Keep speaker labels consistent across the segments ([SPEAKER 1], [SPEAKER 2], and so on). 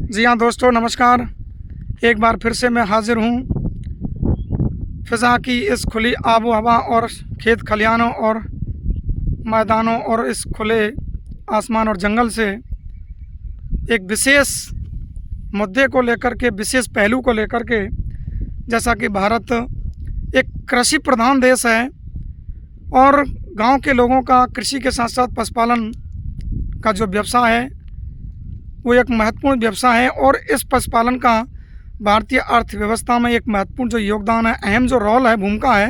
[SPEAKER 1] जी हाँ दोस्तों, नमस्कार। एक बार फिर से मैं हाज़िर हूँ फ़िज़ा की इस खुली आबो हवा और खेत खलिहानों और मैदानों और इस खुले आसमान और जंगल से एक विशेष मुद्दे को लेकर के, विशेष पहलू को लेकर के। जैसा कि भारत एक कृषि प्रधान देश है और गांव के लोगों का कृषि के साथ साथ पशुपालन का जो व्यवसाय है वो एक महत्वपूर्ण व्यवसाय है और इस पशुपालन का भारतीय अर्थव्यवस्था में एक महत्वपूर्ण जो योगदान है, अहम जो रोल है, भूमिका है।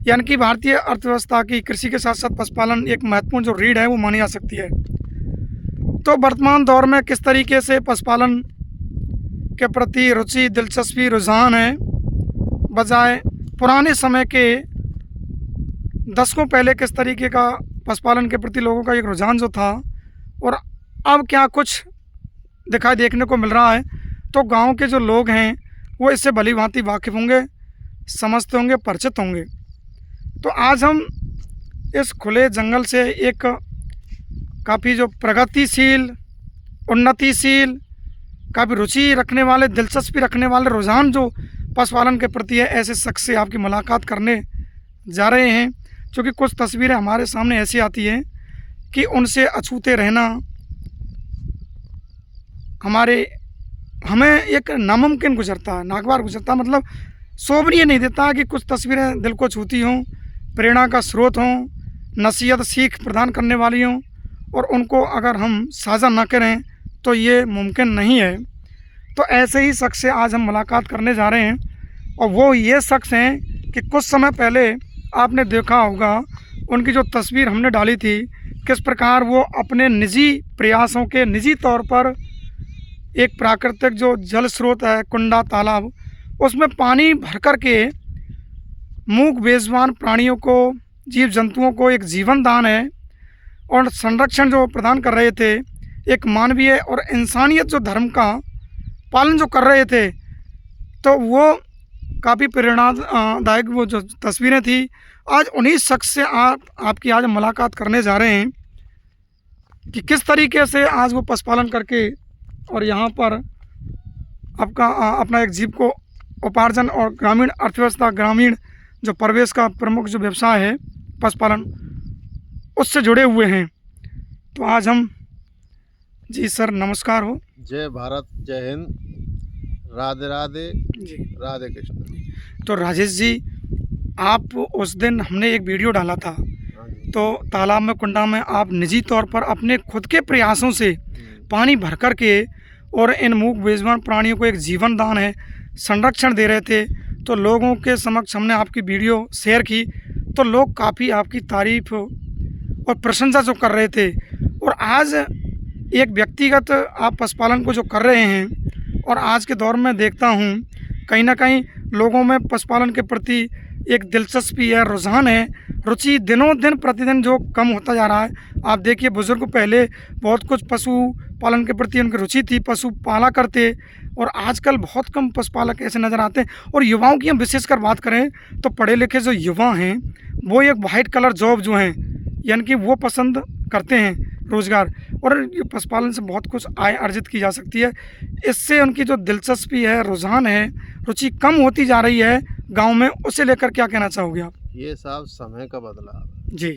[SPEAKER 1] यानी कि भारतीय अर्थव्यवस्था की कृषि के साथ साथ पशुपालन एक महत्वपूर्ण जो रीढ़ है वो मानी जा सकती है। तो वर्तमान दौर में किस तरीके से पशुपालन के प्रति रुचि, दिलचस्पी, रुझान है, बजाय पुराने समय के दशकों पहले किस तरीके का पशुपालन के प्रति लोगों का एक रुझान जो था और अब क्या कुछ दिखाई देखने को मिल रहा है। तो गांव के जो लोग हैं वो इससे भली भांति वाकिफ़ होंगे, समझते होंगे, परिचित होंगे। तो आज हम इस खुले जंगल से एक काफ़ी जो प्रगतिशील, उन्नतिशील, काफ़ी रुचि रखने वाले, दिलचस्पी रखने वाले, रुझान जो पशुपालन के प्रति है, ऐसे शख्स से आपकी मुलाकात करने जा रहे हैं। क्योंकि कुछ तस्वीरें हमारे सामने ऐसी आती हैं कि उनसे अछूते रहना हमें एक नामुमकिन गुजरता है, नागवार गुजरता है। मतलब शोभनीय नहीं देता कि कुछ तस्वीरें दिल को छूती हों, प्रेरणा का स्रोत हों, नसीहत, सीख प्रदान करने वाली हों, और उनको अगर हम साझा ना करें तो ये मुमकिन नहीं है। तो ऐसे ही शख्स से आज हम मुलाकात करने जा रहे हैं और वो ये शख्स हैं कि कुछ समय पहले आपने देखा होगा उनकी जो तस्वीर हमने डाली थी, किस प्रकार वो अपने निजी प्रयासों के, निजी तौर पर एक प्राकृतिक जो जल स्रोत है, कुंडा, तालाब, उसमें पानी भर कर के मूक बेज़ुबान प्राणियों को, जीव जंतुओं को एक जीवन दान है और संरक्षण जो प्रदान कर रहे थे, एक मानवीय और इंसानियत जो धर्म का पालन जो कर रहे थे। तो वो काफ़ी प्रेरणादायक वो जो तस्वीरें थी, आज उन्हीं शख्स से आपकी आज मुलाकात करने जा रहे हैं कि किस तरीके से आज वो पशुपालन करके और यहाँ पर अपना एक जीविकोपार्जन और ग्रामीण अर्थव्यवस्था, ग्रामीण जो परिवेश का प्रमुख जो व्यवसाय है पशुपालन, उससे जुड़े हुए हैं। तो आज हम जी सर, नमस्कार हो।
[SPEAKER 2] जय भारत, जय हिंद, राधे राधे
[SPEAKER 1] जी,
[SPEAKER 2] राधे कृष्ण।
[SPEAKER 1] तो राजेश जी, आप उस दिन हमने एक वीडियो डाला था, तो तालाब में, कुंडा में आप निजी तौर पर अपने खुद के प्रयासों से पानी भर कर के और इन मूक बेज़ुबान प्राणियों को एक जीवन दान है, संरक्षण दे रहे थे। तो लोगों के समक्ष हमने आपकी वीडियो शेयर की तो लोग काफ़ी आपकी तारीफ़ और प्रशंसा जो कर रहे थे। और आज एक व्यक्तिगत आप पशुपालन को जो कर रहे हैं और आज के दौर में देखता हूँ कहीं ना कहीं लोगों में पशुपालन के प्रति एक दिलचस्पी है, रुझान है, रुचि दिनों दिन प्रतिदिन जो कम होता जा रहा है। आप देखिए, बुज़ुर्ग पहले बहुत कुछ पशु पालन के प्रति उनकी रुचि थी, पशु पाला करते, और आजकल बहुत कम पशुपालक ऐसे नज़र आते हैं। और युवाओं की हम विशेषकर बात करें तो पढ़े लिखे जो युवा हैं वो एक वाइट कलर जॉब जो हैं, यानी कि वो पसंद करते हैं रोज़गार, और ये पशुपालन से बहुत कुछ आय अर्जित की जा सकती है। इससे उनकी जो दिलचस्पी है, रुझान है, रुचि कम होती जा रही है गांव में, उसे लेकर क्या कहना चाहोगे आप?
[SPEAKER 2] ये सब समय का बदलाव है।
[SPEAKER 1] जी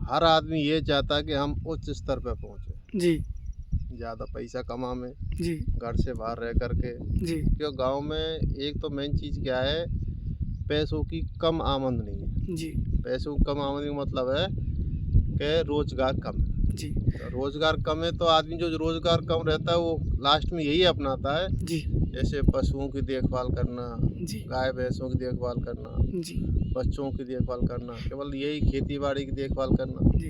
[SPEAKER 2] हर आदमी ये चाहता है कि हम उच्च स्तर पर पहुँचे,
[SPEAKER 1] जी
[SPEAKER 2] ज़्यादा पैसा कमा में,
[SPEAKER 1] जी
[SPEAKER 2] घर से बाहर रह करके।
[SPEAKER 1] जी
[SPEAKER 2] क्यों गांव में एक तो मेन चीज़ क्या है, पैसों की कम आमदनी है।
[SPEAKER 1] जी
[SPEAKER 2] पैसों की कम आमदनी का मतलब है कि रोज़गार कम है।
[SPEAKER 1] जी
[SPEAKER 2] तो रोज़गार कम है तो आदमी जो रोज़गार कम रहता है वो लास्ट में यही अपनाता है,
[SPEAKER 1] जी
[SPEAKER 2] जैसे पशुओं की देखभाल करना,
[SPEAKER 1] जी
[SPEAKER 2] गाय भैंसों की देखभाल करना,
[SPEAKER 1] जी
[SPEAKER 2] बच्चों की देखभाल करना, केवल यही खेती बाड़ी की देखभाल करना,
[SPEAKER 1] जी।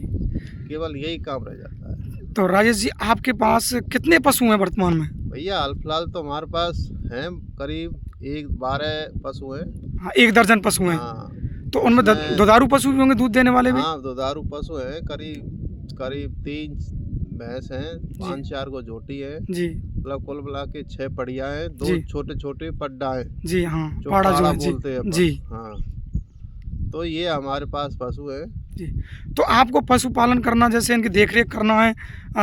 [SPEAKER 2] केवल यही काम रह जाता है।
[SPEAKER 1] तो राजेश जी, आपके पास कितने पशु हैं वर्तमान में?
[SPEAKER 2] भैया हाल फिलहाल तो हमारे पास हैं करीब 12 पशु हैं।
[SPEAKER 1] हाँ, 1 दर्जन पशु हैं।
[SPEAKER 2] हाँ,
[SPEAKER 1] तो उनमें दुधारू पशु भी होंगे, दूध देने वाले भी?
[SPEAKER 2] हाँ, दुधारू पशु हैं, करीब 3 भैंस हैं, 5-4 को झोटी है,
[SPEAKER 1] जी,
[SPEAKER 2] मतलब कुल मिला के 6 पड़िया हैं, 2
[SPEAKER 1] जी।
[SPEAKER 2] छोटे छोटे पड्डा हैं,
[SPEAKER 1] जी हाँ,
[SPEAKER 2] जो
[SPEAKER 1] पाड़ा जो
[SPEAKER 2] पाड़ा
[SPEAKER 1] है, जी
[SPEAKER 2] बोलते हैं अपन।
[SPEAKER 1] जी
[SPEAKER 2] हाँ, तो ये हमारे पास पशु हैं।
[SPEAKER 1] जी। तो आपको पशुपालन करना, जैसे इनकी देखरेख करना है,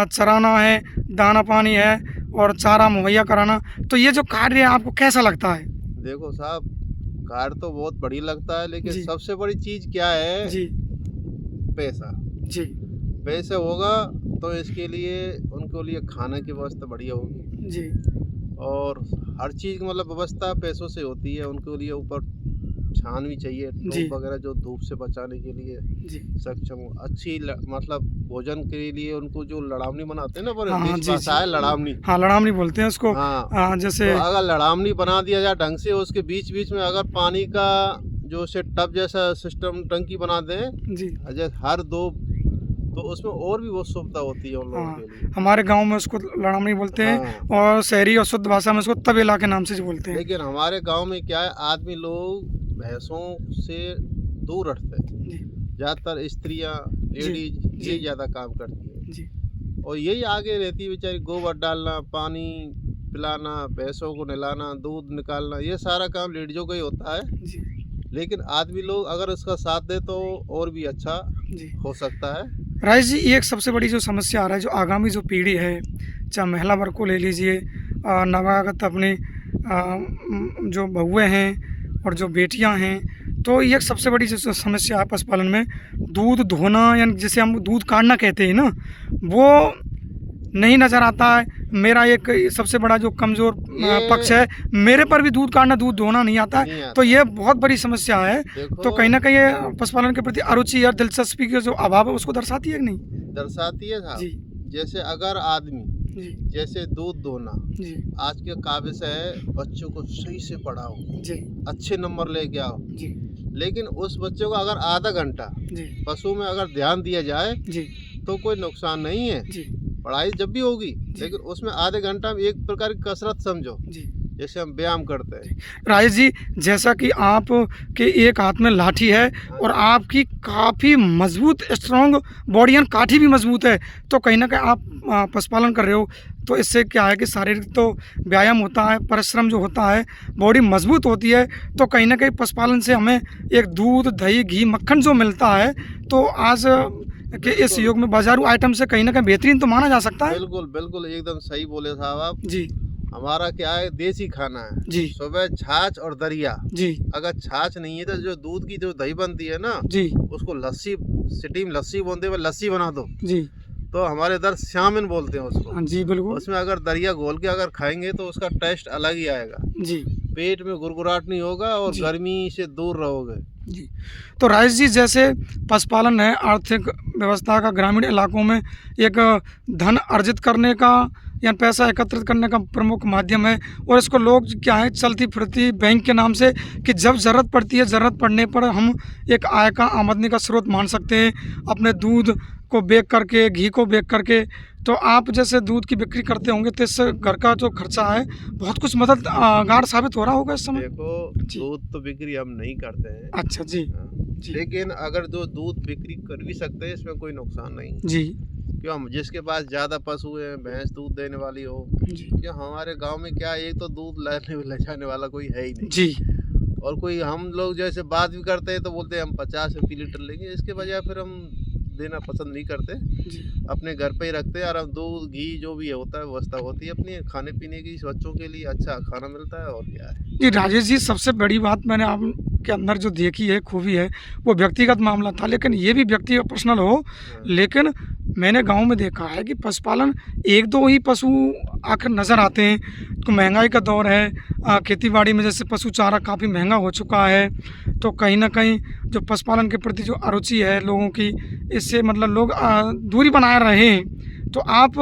[SPEAKER 1] चराना है, दाना पानी है और चारा मुहैया कराना, तो ये जो कार्य है आपको कैसा लगता है?
[SPEAKER 2] देखो साहब, कार तो बहुत बड़ी लगता है, लेकिन
[SPEAKER 1] जी।
[SPEAKER 2] सबसे बड़ी चीज़ क्या है?
[SPEAKER 1] जी,
[SPEAKER 2] पैसा।
[SPEAKER 1] जी,
[SPEAKER 2] पैसे होगा तो इसके लिए उनके लिए खाने की व्यवस्था बढ़िया होगी,
[SPEAKER 1] जी,
[SPEAKER 2] और हर चीज़ की मतलब व्यवस्था पैसों से होती है। उनके लिए ऊपर छान भी चाहिए,
[SPEAKER 1] जी।
[SPEAKER 2] टोप वगैरह जो धूप से बचाने के लिए
[SPEAKER 1] जी।
[SPEAKER 2] सक्षम हो। अच्छी मतलब भोजन के लिए उनको जो लड़ावनी बनाते हैं ना, पर
[SPEAKER 1] हाँ, हाँ,
[SPEAKER 2] देश
[SPEAKER 1] जी,
[SPEAKER 2] भाषा है
[SPEAKER 1] जी।
[SPEAKER 2] लड़ावनी।
[SPEAKER 1] हाँ, लड़ामनी बोलते हैं उसको।
[SPEAKER 2] हाँ,
[SPEAKER 1] जैसे
[SPEAKER 2] तो अगर लड़ावनी बना दिया जाए ढंग से, उसके बीच बीच में अगर पानी का जो से टब जैसा सिस्टम टंकी बना दें,
[SPEAKER 1] जी,
[SPEAKER 2] जैसे हर दो, तो उसमें और भी बहुत सुविधा होती है उन लोगों
[SPEAKER 1] हाँ,
[SPEAKER 2] के लिए।
[SPEAKER 1] हमारे गाँव में उसको लड़ामनी बोलते हैं
[SPEAKER 2] हाँ,
[SPEAKER 1] और शहरी और शुद्ध भाषा में उसको तबेला के नाम से जो बोलते हैं।
[SPEAKER 2] लेकिन हमारे गांव में क्या है, आदमी लोग भैंसों से दूर रखते हैं।
[SPEAKER 1] जी,
[SPEAKER 2] ज़्यादातर स्त्रियां,
[SPEAKER 1] जी,
[SPEAKER 2] लेडीज
[SPEAKER 1] जी।
[SPEAKER 2] ये ज़्यादा काम करती हैं,
[SPEAKER 1] जी,
[SPEAKER 2] और यही आगे रहती है बेचारी। गोबर डालना, पानी पिलाना, भैंसों को नहलाना, दूध निकालना, ये सारा काम लेडीजों का ही होता है।
[SPEAKER 1] जी,
[SPEAKER 2] लेकिन आदमी लोग अगर इसका साथ दे तो और भी अच्छा
[SPEAKER 1] जी।
[SPEAKER 2] हो सकता है।
[SPEAKER 1] राइस जी, ये एक सबसे बड़ी जो समस्या आ रहा है, जो आगामी जो पीढ़ी है, चाहे महिला वर्ग को ले लीजिए, नवागत अपनी जो बहुएँ हैं और जो बेटियां हैं, तो ये एक सबसे बड़ी जो समस्या है पशुपालन में, दूध धोना, यानी जिसे हम दूध काढ़ना कहते हैं ना, वो नहीं नज़र आता है। मेरा एक सबसे बड़ा जो कमज़ोर पक्ष है, मेरे पर भी दूध काढ़ना, दूध धोना नहीं आता
[SPEAKER 2] नहीं
[SPEAKER 1] है,
[SPEAKER 2] आता।
[SPEAKER 1] तो ये बहुत बड़ी समस्या है।
[SPEAKER 2] देखो,
[SPEAKER 1] तो कहीं ना कहीं ये पशुपालन के प्रति अरुचि और दिलचस्पी का जो अभाव है उसको दर्शाती है कि नहीं?
[SPEAKER 2] दर्शाती है
[SPEAKER 1] जी,
[SPEAKER 2] साहब। जैसे अगर आदमी
[SPEAKER 1] जी,
[SPEAKER 2] जैसे दूध दोना,
[SPEAKER 1] जी,
[SPEAKER 2] आज के काबिज है, बच्चों को सही से पढ़ाओ,
[SPEAKER 1] जी,
[SPEAKER 2] अच्छे नंबर लेके आओ।
[SPEAKER 1] जी,
[SPEAKER 2] लेकिन उस बच्चे को अगर आधा घंटा
[SPEAKER 1] जी,
[SPEAKER 2] पशु में अगर ध्यान दिया जाए
[SPEAKER 1] जी,
[SPEAKER 2] तो कोई नुकसान नहीं है।
[SPEAKER 1] जी,
[SPEAKER 2] पढ़ाई जब भी होगी, लेकिन उसमें आधे घंटा में एक प्रकार की कसरत समझो,
[SPEAKER 1] जी।
[SPEAKER 2] जैसे हम व्यायाम करते हैं।
[SPEAKER 1] राजेश जी, जैसा कि आप के एक हाथ में लाठी है और आपकी काफ़ी मजबूत स्ट्रॉन्ग बॉडी एंड काठी भी मजबूत है, तो कहीं ना कहीं आप पशुपालन कर रहे हो, तो इससे क्या है कि शारीरिक तो व्यायाम होता है, परिश्रम जो होता है, बॉडी मजबूत होती है, तो कहीं ना कहीं पशुपालन से हमें एक दूध, दही, घी, मक्खन जो मिलता है, तो आज के इस युग में बाजारू आइटम से कहीं ना कहीं बेहतरीन तो माना जा सकता है।
[SPEAKER 2] बिल्कुल बिल्कुल, एकदम सही बोले साहब आप।
[SPEAKER 1] जी,
[SPEAKER 2] हमारा क्या है, देसी खाना है।
[SPEAKER 1] जी,
[SPEAKER 2] सुबह छाछ और दरिया।
[SPEAKER 1] जी,
[SPEAKER 2] अगर छाछ नहीं है तो जो दूध की जो दही बनती है ना,
[SPEAKER 1] जी,
[SPEAKER 2] उसको लस्सी, स्टीम लस्सी बोलते हैं, लस्सी बना दो,
[SPEAKER 1] जी,
[SPEAKER 2] तो हमारे इधर श्यामिन बोलते हैं उसको।
[SPEAKER 1] हाँ जी, बिल्कुल।
[SPEAKER 2] उसमें अगर दरिया घोल के अगर खाएंगे तो उसका टेस्ट अलग ही आएगा।
[SPEAKER 1] जी,
[SPEAKER 2] पेट में गुरगुराहट नहीं होगा और
[SPEAKER 1] जी।
[SPEAKER 2] गर्मी से दूर रहोगे।
[SPEAKER 1] जी। तो राजेश जी, जैसे पशुपालन है आर्थिक व्यवस्था का ग्रामीण इलाकों में एक धन अर्जित करने का या पैसा एकत्रित करने का प्रमुख माध्यम है, और इसको लोग क्या है, चलती फिरती बैंक के नाम से, कि जब ज़रूरत पड़ती है, ज़रूरत पड़ने पर हम एक आय का, आमदनी का स्रोत मान सकते हैं, अपने दूध को बेच करके, घी को बेच करके। तो आप जैसे दूध की बिक्री करते होंगे, तो इससे घर का जो खर्चा है बहुत कुछ मददगार साबित हो रहा होगा इस समय।
[SPEAKER 2] देखो,
[SPEAKER 1] जी।
[SPEAKER 2] दूध तो बिक्री हम नहीं करते हैं।
[SPEAKER 1] अच्छा जी,
[SPEAKER 2] हाँ,
[SPEAKER 1] जी,
[SPEAKER 2] लेकिन अगर जो दूध बिक्री कर भी सकते हैं, इसमें कोई नुकसान नहीं।
[SPEAKER 1] जी,
[SPEAKER 2] क्यों, हम जिसके पास ज़्यादा पशु है, भैंस दूध देने वाली हो,
[SPEAKER 1] जी,
[SPEAKER 2] क्यों हमारे गांव में क्या है, एक तो दूध ले जाने वाला कोई है ही नहीं,
[SPEAKER 1] जी,
[SPEAKER 2] और कोई हम लोग जैसे बात भी करते हैं तो बोलते हैं हम 50 रुपये लीटर लेंगे। इसके बजाय फिर हम देना पसंद नहीं करते,
[SPEAKER 1] जी,
[SPEAKER 2] अपने घर पे ही रखते हैं, और हम दूध घी जो भी होता है व्यवस्था होती है अपनी खाने पीने की, बच्चों के लिए अच्छा खाना मिलता है, और क्या है।
[SPEAKER 1] जी। राजेश जी, सबसे बड़ी बात मैंने आपके अंदर जो देखी है, खूबी है, वो व्यक्तिगत मामला था, लेकिन ये भी व्यक्तिगत पर्सनल हो, लेकिन मैंने गांव में देखा है कि पशुपालन एक दो ही पशु आखिर नज़र आते हैं। तो महंगाई का दौर है, खेतीबाड़ी में जैसे पशु चारा काफ़ी महंगा हो चुका है, तो कहीं ना कहीं जो पशुपालन के प्रति जो अरुचि है लोगों की, इससे मतलब लोग दूरी बनाए रहे हैं। तो आप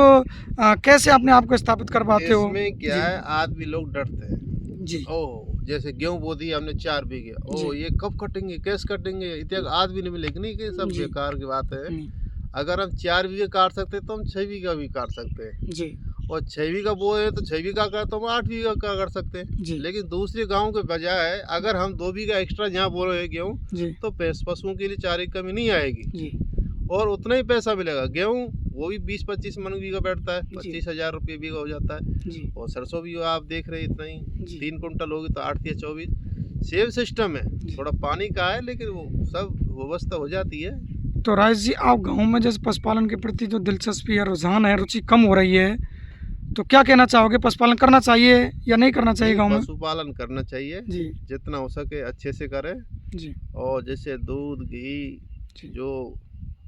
[SPEAKER 1] कैसे अपने आप को स्थापित कर पाते हो?
[SPEAKER 2] इसमें क्या
[SPEAKER 1] जी,
[SPEAKER 2] है, आदमी लोग डरते हैं।
[SPEAKER 1] जी,
[SPEAKER 2] ओह, जैसे गेहूं बो दी हमने 4 बीघे, ओह
[SPEAKER 1] जी।
[SPEAKER 2] ये कब कटेंगे, कैसे कटेंगे, इतना आदमी नहीं मिलेगी, नहीं कि सब
[SPEAKER 1] जी।
[SPEAKER 2] बेकार की बात है।
[SPEAKER 1] हम्म,
[SPEAKER 2] अगर हम 4 बीघे काट सकते हैं तो हम 6 बीघा भी काट सकते हैं,
[SPEAKER 1] जी,
[SPEAKER 2] और 6 बीघा बोए तो 6 बीघा का तो हम 8 बीघा का कर सकते हैं।
[SPEAKER 1] जी,
[SPEAKER 2] लेकिन दूसरे गांव के बजाय अगर हम 2 बीघा एक्स्ट्रा यहाँ बो रहे हैं गेहूँ,
[SPEAKER 1] जी,
[SPEAKER 2] तो पशुओं के लिए चारे की कमी नहीं आएगी,
[SPEAKER 1] जी,
[SPEAKER 2] और उतना ही पैसा मिलेगा। गेहूँ वो भी 20-25 मन बीघा बैठता है,
[SPEAKER 1] जी।
[SPEAKER 2] 25,000 रुपये बीघा हो जाता है,
[SPEAKER 1] जी,
[SPEAKER 2] और सरसों भी आप देख रहे हैं इतना ही,
[SPEAKER 1] जी।
[SPEAKER 2] 3 कुंटल होगी तो 8 या 24। सेम सिस्टम है,
[SPEAKER 1] जी।
[SPEAKER 2] थोड़ा पानी का है, लेकिन वो सब व्यवस्था हो जाती है।
[SPEAKER 1] तो राजेश जी, आप गांव में जैसे पशुपालन के प्रति जो दिलचस्पी है, रुझान है, रुचि कम हो रही है, तो क्या कहना चाहोगे? पशुपालन करना चाहिए या नहीं करना चाहिए गांव में?
[SPEAKER 2] पशुपालन करना चाहिए
[SPEAKER 1] जी
[SPEAKER 2] जितना हो सके अच्छे से करें।
[SPEAKER 1] जी
[SPEAKER 2] और जैसे दूध घी
[SPEAKER 1] जी।
[SPEAKER 2] जो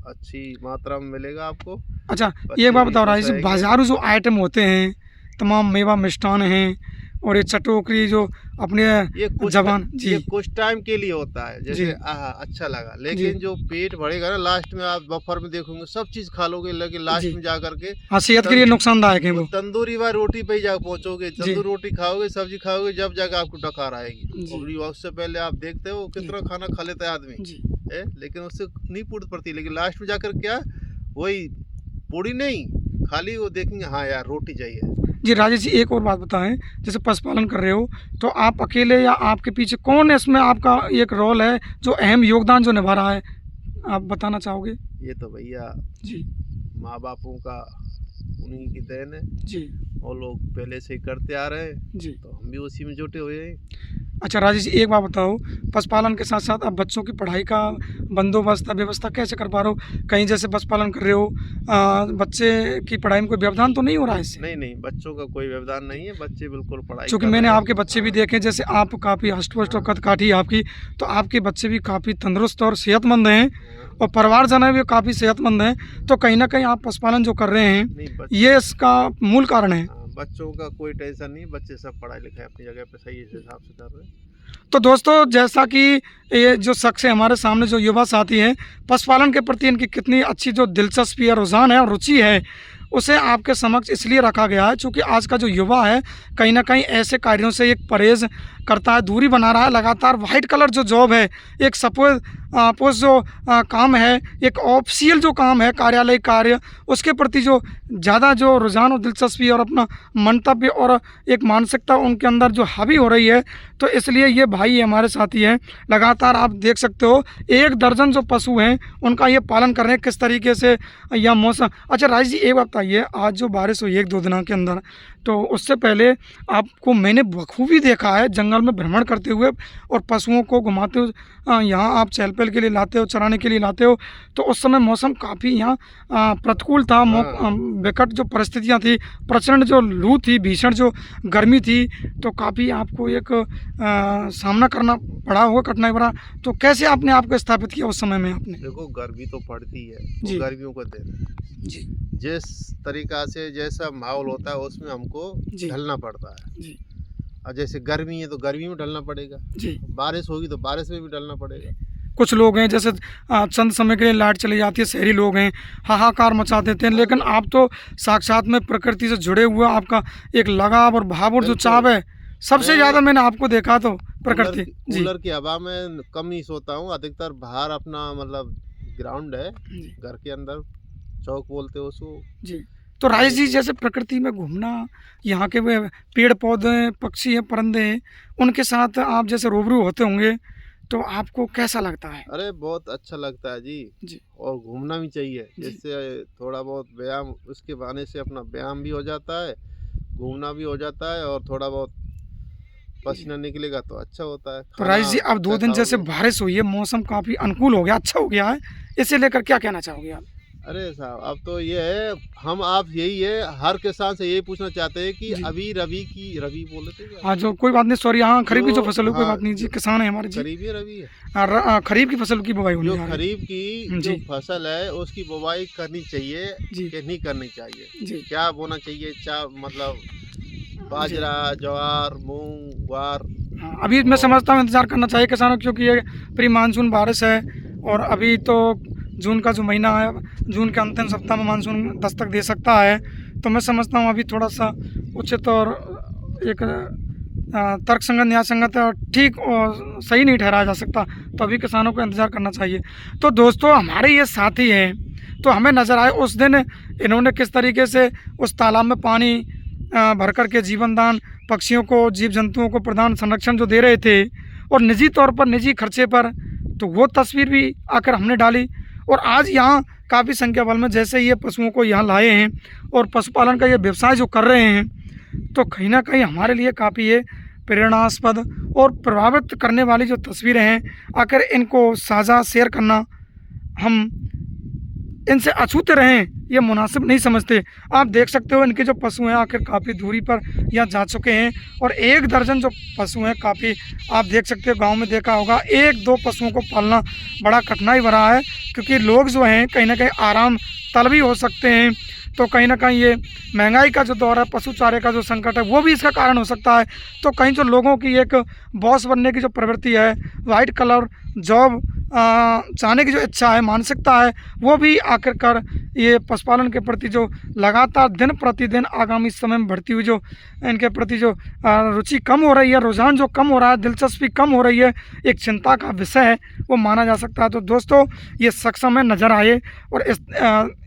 [SPEAKER 2] अच्छी मात्रा में मिलेगा आपको।
[SPEAKER 1] अच्छा,
[SPEAKER 2] बच्चे
[SPEAKER 1] ये बात
[SPEAKER 2] भी
[SPEAKER 1] बताओ
[SPEAKER 2] खुश
[SPEAKER 1] राजेश जी,
[SPEAKER 2] रहेंगे।
[SPEAKER 1] बाजारू जो आइटम होते हैं, तमाम मेवा मिष्ठान हैं और ये चटोकरी जो अपने
[SPEAKER 2] ये कुछ
[SPEAKER 1] जबान जी
[SPEAKER 2] ये कुछ टाइम के लिए होता है,
[SPEAKER 1] जी
[SPEAKER 2] जैसे अच्छा लगा, लेकिन जो पेट भरेगा ना लास्ट में, आप बफर में देखोगे सब चीज खा लोगे, लेकिन लास्ट
[SPEAKER 1] जी।
[SPEAKER 2] में जा करके
[SPEAKER 1] हाँ, सेहत के लिए नुकसानदायक है
[SPEAKER 2] वो
[SPEAKER 1] वो।
[SPEAKER 2] तंदूरी व रोटी पे ही जा पहुंचोगे।
[SPEAKER 1] जी।
[SPEAKER 2] तंदूरी रोटी खाओगे, सब्जी खाओगे, जब जाकर आपको डकार आएगी।
[SPEAKER 1] जी
[SPEAKER 2] और उससे पहले आप देखते हो कितना खाना खा लेता है आदमी
[SPEAKER 1] जी
[SPEAKER 2] है, लेकिन उससे नहीं पूर्ति पड़ती। लेकिन लास्ट में जाकर क्या, वही पूरी नहीं, खाली वो देखेंगे हाँ यार रोटी चाहिए।
[SPEAKER 1] जी। राजेश जी, एक और बात बताएं, जैसे पशुपालन कर रहे हो तो आप अकेले या आपके पीछे कौन इसमें आपका एक रोल है जो अहम योगदान जो निभा रहा है, आप बताना चाहोगे?
[SPEAKER 2] ये तो भैया
[SPEAKER 1] जी
[SPEAKER 2] माँ बापों का उन्हीं की देन है,
[SPEAKER 1] जी
[SPEAKER 2] और लोग पहले से ही करते आ रहे हैं,
[SPEAKER 1] जी।
[SPEAKER 2] तो हम भी उसी में जुटे हुए हैं।
[SPEAKER 1] अच्छा राजेश जी, एक बात बताओ, पशुपालन के साथ साथ अब बच्चों की पढ़ाई का बंदोबस्त व्यवस्था कैसे कर पा रहे हो? कहीं जैसे पशुपालन कर रहे हो, बच्चे की पढ़ाई में कोई व्यवधान तो नहीं हो रहा है इससे?
[SPEAKER 2] नहीं, बच्चों का कोई व्यवधान नहीं है, बच्चे बिल्कुल पढ़ाई
[SPEAKER 1] क्योंकि
[SPEAKER 2] कर
[SPEAKER 1] मैंने
[SPEAKER 2] रहे हैं।
[SPEAKER 1] आपके बच्चे भी देखे, जैसे आप काफ़ी हष्ट-पुष्ट और कद-काठी आपकी, तो आपके बच्चे भी काफ़ी तंदुरुस्त और सेहतमंद हैं और परिवारजन है भी काफ़ी सेहतमंद हैं। तो कहीं न कहीं आप पशुपालन जो कर रहे हैं,
[SPEAKER 2] नहीं
[SPEAKER 1] ये इसका मूल कारण है।
[SPEAKER 2] बच्चों का कोई टेंशन नहीं, बच्चे सब पढ़ाई लिखाई अपनी जगह पे सही हिसाब से कर रहे हैं।
[SPEAKER 1] तो दोस्तों, जैसा कि ये जो शख्स है हमारे सामने, जो युवा साथी हैं, पशुपालन के प्रति इनकी कितनी अच्छी जो दिलचस्पी है, रुझान है और रुचि है, उसे आपके समक्ष इसलिए रखा गया है क्योंकि आज का जो युवा है कहीं ना कहीं ऐसे कार्यों से एक परहेज करता है, दूरी बना रहा है। लगातार वाइट कलर जो जॉब है, एक सपोज पोस्ट जो काम है, एक ऑफिशियल जो काम है, कार्यालय कार्य, उसके प्रति जो ज़्यादा जो रुझान और दिलचस्पी और अपना मंतव्य और एक मानसिकता उनके अंदर जो हावी हो रही है, तो इसलिए ये भाई हमारे साथी हैं। लगातार आप देख सकते हो 1 दर्जन जो पशु हैं उनका ये पालन कर रहे हैं। किस तरीके से यह मौसम। अच्छा राजेश जी, एक बात बताइए, आज जो बारिश हुई 1-2 दिनों के अंदर, तो उससे पहले आपको मैंने बखूबी देखा है जंगल में भ्रमण करते हुए और पशुओं को घुमाते हुए, यहाँ आप चहल पहल के लिए लाते हो, चराने के लिए लाते हो, तो उस समय मौसम काफ़ी यहाँ प्रतिकूल था। विकट जो परिस्थितियाँ थी, प्रचंड जो लू थी, भीषण जो गर्मी थी, तो काफ़ी आपको एक सामना करना पड़ा होगा, कठिनाई भरा। तो कैसे आपने आपको स्थापित किया उस समय में आपने?
[SPEAKER 2] देखो गर्मी तो पड़ती है,
[SPEAKER 1] जी।
[SPEAKER 2] वो गर्मियों को देना है।
[SPEAKER 1] जी
[SPEAKER 2] जिस तरीका से जैसा माहौल होता है उसमें हमको
[SPEAKER 1] जी।
[SPEAKER 2] ढलना पड़ता है।
[SPEAKER 1] जी
[SPEAKER 2] और जैसे गर्मी है तो गर्मी में ढलना पड़ेगा,
[SPEAKER 1] जी।
[SPEAKER 2] बारिश होगी तो बारिश में भी ढलना पड़ेगा।
[SPEAKER 1] कुछ लोग हैं जैसे चंद समय के लिए लाइट चली जाती है, शहरी लोग हैं हाहाकार मचा देते हैं, लेकिन आप तो साक्षात में प्रकृति से जुड़े हुए, आपका एक लगाव और भाव और जो चाव है, सबसे ज़्यादा मैंने आपको देखा तो प्रकृति। जी
[SPEAKER 2] कूलर की हवा में कम ही सोता हूँ, अधिकतर बाहर अपना मतलब ग्राउंड है
[SPEAKER 1] जी
[SPEAKER 2] घर के अंदर, चौक बोलते हो उसको।
[SPEAKER 1] जी। तो राजेश जी, जैसे प्रकृति में घूमना, यहाँ के वे पेड़ पौधे, पक्षी हैं, परिंदे हैं, उनके साथ आप जैसे रूबरू होते होंगे, तो आपको कैसा लगता है?
[SPEAKER 2] अरे बहुत अच्छा लगता है जी।
[SPEAKER 1] जी
[SPEAKER 2] और घूमना भी चाहिए, जिससे थोड़ा बहुत व्यायाम, उसके बहाने से अपना व्यायाम भी हो जाता है, घूमना भी हो जाता है, और थोड़ा बहुत पसीना निकलेगा तो अच्छा होता है।
[SPEAKER 1] तो राजेश जी, अब 2 दिन जैसे
[SPEAKER 2] खाओगे।
[SPEAKER 1] बारिश हुई है, मौसम काफ़ी अनुकूल हो गया, अच्छा हो गया है, इसे लेकर क्या कहना चाहोगे आप?
[SPEAKER 2] अरे साहब, अब तो ये है, हम आप यही है, हर किसान से यही पूछना चाहते हैं कि
[SPEAKER 1] जी।
[SPEAKER 2] अभी रवि बोले थे क्या?
[SPEAKER 1] हाँ, जो कोई बात नहीं, सॉरी, हाँ खरीफ की जो फसल है, कोई
[SPEAKER 2] हाँ,
[SPEAKER 1] बात नहीं जी, किसान है हमारे जी।
[SPEAKER 2] खरीफ है रवि है,
[SPEAKER 1] खरीफ की फसल की बुवाई होने
[SPEAKER 2] जो
[SPEAKER 1] जा रही
[SPEAKER 2] खरीफ की जो
[SPEAKER 1] जी।
[SPEAKER 2] फसल है उसकी बुवाई करनी चाहिए
[SPEAKER 1] जी
[SPEAKER 2] कि नहीं करनी चाहिए?
[SPEAKER 1] जी
[SPEAKER 2] क्या बोना चाहिए? मतलब बाजरा, ज्वार, मूंग, ग्वार।
[SPEAKER 1] हाँ, अभी मैं समझता हूँ इंतज़ार करना चाहिए किसानों को, क्योंकि ये प्री मानसून बारिश है और अभी तो जून का जो महीना है, जून के अंतिम सप्ताह में मानसून दस्तक दे सकता है। तो मैं समझता हूँ अभी थोड़ा सा उचित और एक तर्कसंगत, न्यायसंगत और ठीक और सही नहीं ठहराया जा सकता, तो अभी किसानों को इंतज़ार करना चाहिए। तो दोस्तों, हमारे ये साथी हैं, तो हमें नज़र आए उस दिन इन्होंने किस तरीके से उस तालाब में पानी भर कर के जीवन दान, पक्षियों को, जीव जंतुओं को प्रदान, संरक्षण जो दे रहे थे, और निजी तौर पर, निजी खर्चे पर, तो वो तस्वीर भी आकर हमने डाली। और आज यहाँ काफ़ी संख्या बल में जैसे ये पशुओं को यहाँ लाए हैं और पशुपालन का ये व्यवसाय जो कर रहे हैं, तो कहीं ना कहीं हमारे लिए काफ़ी ये प्रेरणास्पद और प्रभावित करने वाली जो तस्वीरें हैं, आकर इनको साझा शेयर करना हम इनसे अछूते रहें ये मुनासिब नहीं समझते। आप देख सकते हो इनके जो पशु हैं आखिर काफ़ी दूरी पर यहाँ जा चुके हैं और 1 दर्जन जो पशु हैं, काफ़ी आप देख सकते हो गांव में देखा होगा 1-2 पशुओं को पालना बड़ा कठिनाई भरा है, क्योंकि लोग जो हैं कहीं ना कहीं आराम तलबी हो सकते हैं। तो कहीं ना कहीं ये महंगाई का जो दौर है, पशु चारे का जो संकट है, वो भी इसका कारण हो सकता है। तो कहीं जो लोगों की एक बॉस बनने की जो प्रवृत्ति है, वाइट कलर जॉब चाहने की जो इच्छा है, मानसिकता है, वो भी आखिरकार ये पशुपालन के प्रति जो लगातार दिन प्रतिदिन आगामी समय में बढ़ती हुई जो इनके प्रति जो रुचि कम हो रही है, रुझान जो कम हो रहा है, दिलचस्पी कम हो रही है, एक चिंता का विषय है वो माना जा सकता है। तो दोस्तों ये सक्षम है, नज़र आए और इस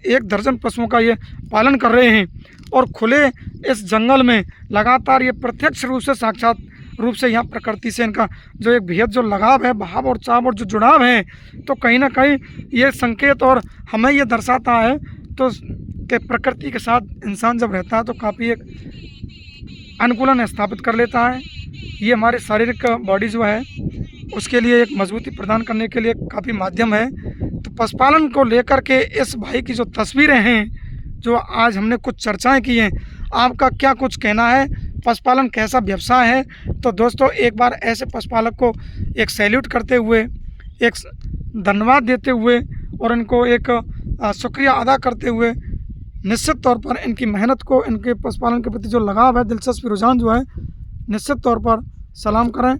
[SPEAKER 1] 1 दर्जन पशुओं का ये पालन कर रहे हैं और खुले इस जंगल में लगातार ये प्रत्यक्ष रूप से साक्षात रूप से यहाँ प्रकृति से इनका जो एक बेहद जो लगाव है, भाव और चाव और जो जुड़ाव है, तो कहीं ना कहीं ये संकेत और हमें ये दर्शाता है तो कि प्रकृति के साथ इंसान जब रहता है तो काफ़ी एक अनुकूलन स्थापित कर लेता है। ये हमारे शारीरिक बॉडी जो है उसके लिए एक मजबूती प्रदान करने के लिए काफ़ी माध्यम है। तो पशुपालन को लेकर के इस भाई की जो तस्वीरें हैं, जो आज हमने कुछ चर्चाएं की हैं, आपका क्या कुछ कहना है? पशुपालन कैसा व्यवसाय है? तो दोस्तों एक बार ऐसे पशुपालक को एक सैल्यूट करते हुए, एक धन्यवाद देते हुए और इनको एक शुक्रिया अदा करते हुए निश्चित तौर पर इनकी मेहनत को, इनके पशुपालन के प्रति जो लगाव है, दिलचस्पी, रुझान जो है, निश्चित तौर पर सलाम करें।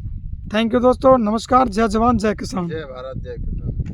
[SPEAKER 1] थैंक यू दोस्तों, नमस्कार, जय जवान जय किसान।
[SPEAKER 2] जय भारत जय किसान।